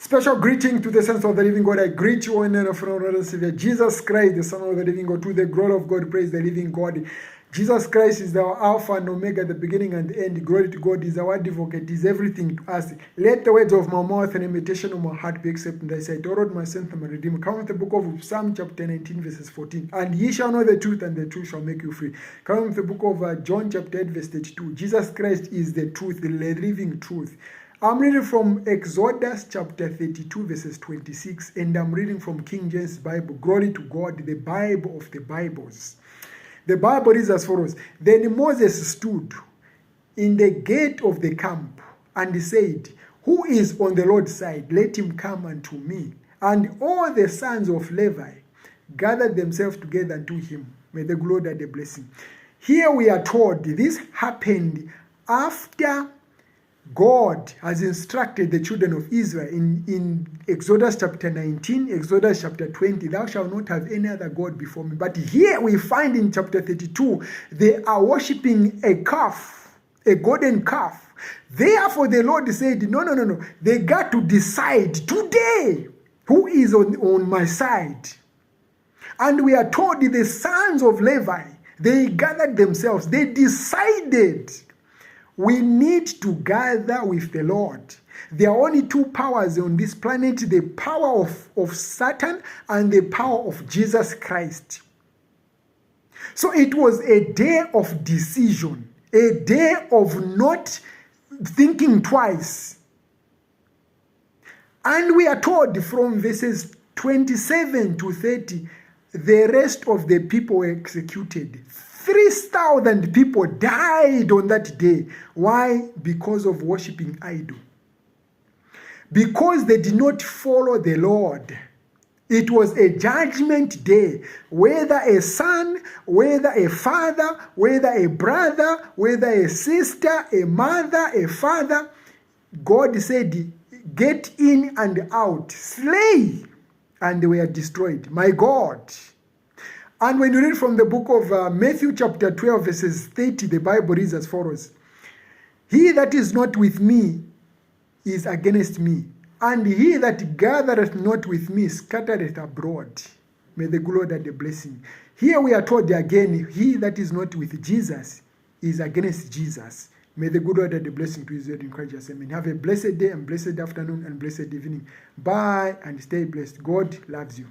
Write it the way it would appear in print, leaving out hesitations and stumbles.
Special greeting to the saints of the living God. I greet you in the name of our Lord and Savior Jesus Christ, the Son of the living God. To the glory of God, praise the living God. Jesus Christ is our Alpha and Omega, the beginning and the end. Glory to God. Is our advocate, is everything to us. Let the words of my mouth and the meditation of my heart be accepted in thy sight. O Lord, my strength and my redeemer. Come with the book of Psalm chapter 19, verses 14. And ye shall know the truth, and the truth shall make you free. Come with the book of John chapter 8, verse 32. Jesus Christ is the truth, the living truth. I'm reading from Exodus chapter 32 verses 26, and I'm reading from King James Bible. Glory to God, the Bible of the Bibles. The Bible is as follows. Then Moses stood in the gate of the camp and said, who is on the Lord's side? Let him come unto me. And all the sons of Levi gathered themselves together unto him. May the glory and the blessing. Here we are told this happened after God has instructed the children of Israel in Exodus chapter 19, Exodus chapter 20, thou shalt not have any other God before me. But here we find in chapter 32, they are worshiping a calf, a golden calf. Therefore the Lord said, no. They got to decide today who is on my side. And we are told the sons of Levi, they gathered themselves, they decided, we need to gather with the Lord. There are only two powers on this planet, the power of Satan and the power of Jesus Christ. So it was a day of decision, a day of not thinking twice. And we are told from verses 27 to 30, the rest of the people were executed. 3,000 people died on that day. Why? Because of worshiping idol. Because they did not follow the Lord. It was a judgment day. Whether a son, whether a father, whether a brother, whether a sister, a mother, a father, God said, get in and out, slay, and they were destroyed. My God. And when you read from the book of Matthew chapter 12 verses 30, the Bible reads as follows. He that is not with me is against me, and he that gathereth not with me scattereth abroad. May the glory and the blessing. Here we are told again, he that is not with Jesus is against Jesus. May the good Lord and the blessing to his word encourage us. Amen. Have a blessed day and blessed afternoon and blessed evening. Bye and stay blessed. God loves you.